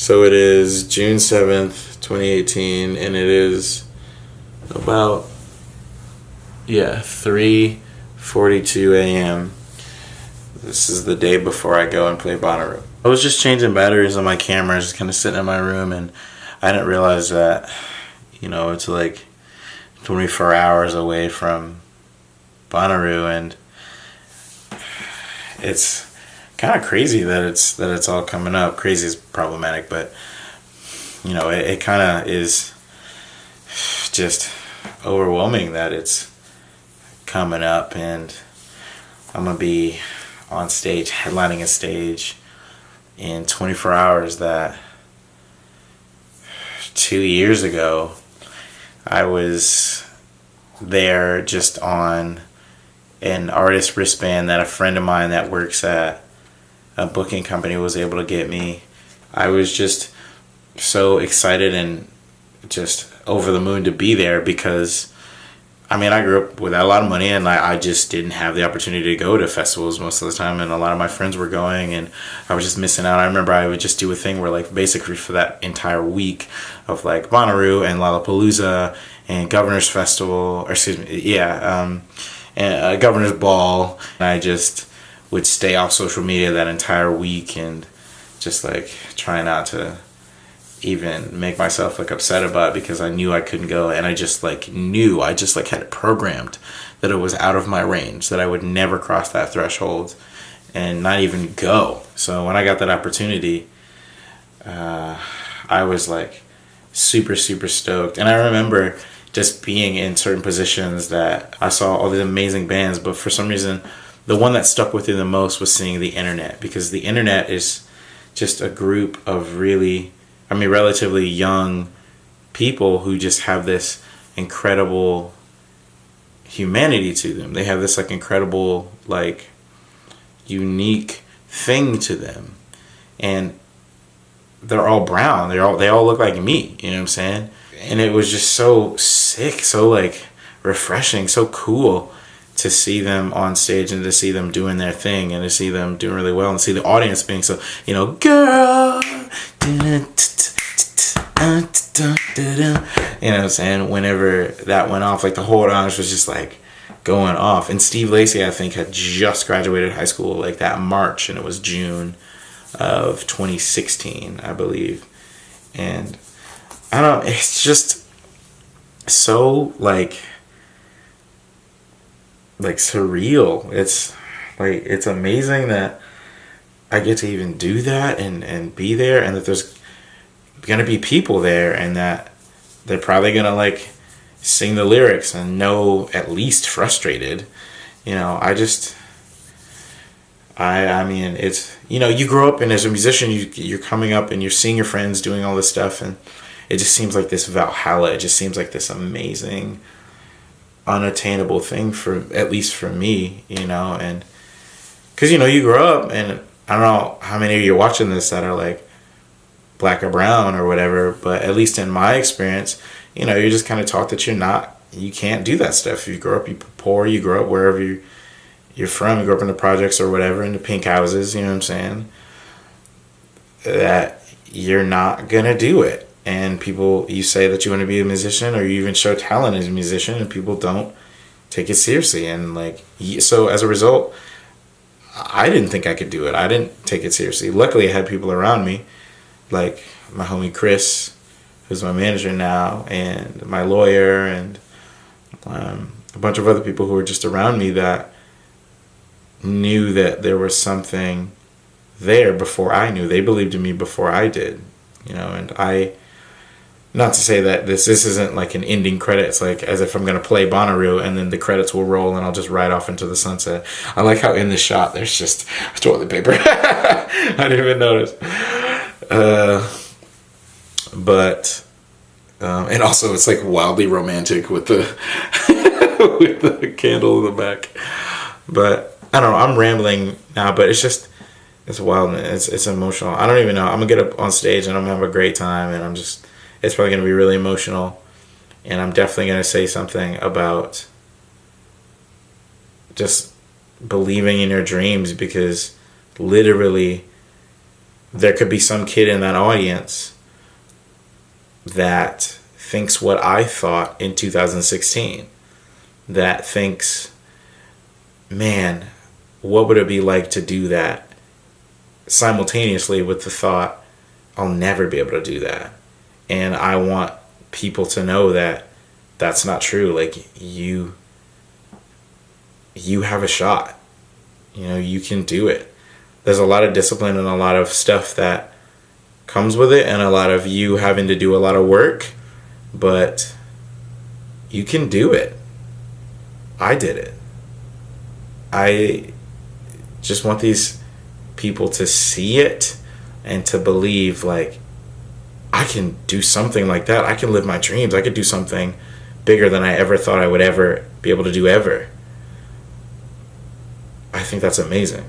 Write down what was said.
So it is June 7th, 2018, and it is about 3:42 a.m. This is the day before I go and play Bonnaroo. I was just changing batteries on my camera, just kind of sitting in my room, and I didn't realize that, it's like 24 hours away from Bonnaroo, and it's kind of crazy that it's all coming up. Crazy is problematic, but it kind of is just overwhelming that it's coming up, and I'm gonna be on stage, headlining a stage in 24 hours. That 2 years ago I was there just on an artist wristband that a friend of mine that works at a booking company was able to get me. I was just so excited and just over the moon to be there because I grew up without a lot of money, and I just didn't have the opportunity to go to festivals most of the time, and a lot of my friends were going, and I was just missing out. I remember I would just do a thing where, like, basically for that entire week of, like, Bonnaroo and Lollapalooza and Governor's Festival, and Governor's Ball, and I just would stay off social media that entire week and just, like, try not to even make myself, like, upset about it because I knew I couldn't go, and I just had it programmed that it was out of my range, that I would never cross that threshold and not even go. So when I got that opportunity, I was, like, super, super stoked. And I remember just being in certain positions that I saw all these amazing bands, but for some reason the one that stuck with me the most was seeing the internet, because the internet is just a group of relatively young people who just have this incredible humanity to them. They have this, like, incredible, like, unique thing to them, and they're all brown. They all look like me. You know what I'm saying? And it was just so sick, so, like, refreshing, so cool to see them on stage and to see them doing their thing and to see them doing really well and see the audience being so, girl. You know what I'm saying? Whenever that went off, like, the whole audience was just, like, going off. And Steve Lacy, I think, had just graduated high school, like, that March, and it was June of 2016, I believe. And I don't know, it's just so, like surreal. It's like, it's amazing that I get to even do that and be there, and that there's gonna be people there, and that they're probably gonna, like, sing the lyrics and know at least Frustrated. It's, you grow up, and as a musician you're coming up and you're seeing your friends doing all this stuff, and it just seems like this Valhalla. It just seems like this amazing, unattainable thing, for at least for me, and because you grow up, and I don't know how many of you are watching this that are, like, black or brown or whatever, but at least in my experience, you're just kind of taught that you can't do that stuff. You grow up, you poor, you grow up wherever you're from, you grow up in the projects or whatever, in the pink houses, you know what I'm saying, that you're not gonna do it. And you say that you want to be a musician, or you even show talent as a musician, and people don't take it seriously. And, like, so as a result, I didn't think I could do it. I didn't take it seriously. Luckily, I had people around me, like my homie Chris, who's my manager now, and my lawyer, and a bunch of other people who were just around me that knew that there was something there before I knew. They believed in me before I did, and not to say that this isn't like an ending credits, like as if I'm going to play Bonnaroo and then the credits will roll and I'll just ride off into the sunset. I like how in the shot there's just toilet paper. I didn't even notice. And also it's, like, wildly romantic with the with the candle in the back. But I don't know, I'm rambling now, but it's wild, and it's emotional. I don't even know. I'm gonna get up on stage and I'm gonna have a great time, and it's probably gonna be really emotional, and I'm definitely gonna say something about just believing in your dreams, because literally there could be some kid in that audience that thinks what I thought in 2016, that thinks, man, what would it be like to do that, simultaneously with the thought, I'll never be able to do that. And I want people to know that that's not true. Like, you have a shot. You know, you can do it. There's a lot of discipline and a lot of stuff that comes with it, and a lot of you having to do a lot of work, but you can do it. I did it. I just want these people to see it and to believe, like, I can do something like that. I can live my dreams. I could do something bigger than I ever thought I would ever be able to do ever. I think that's amazing.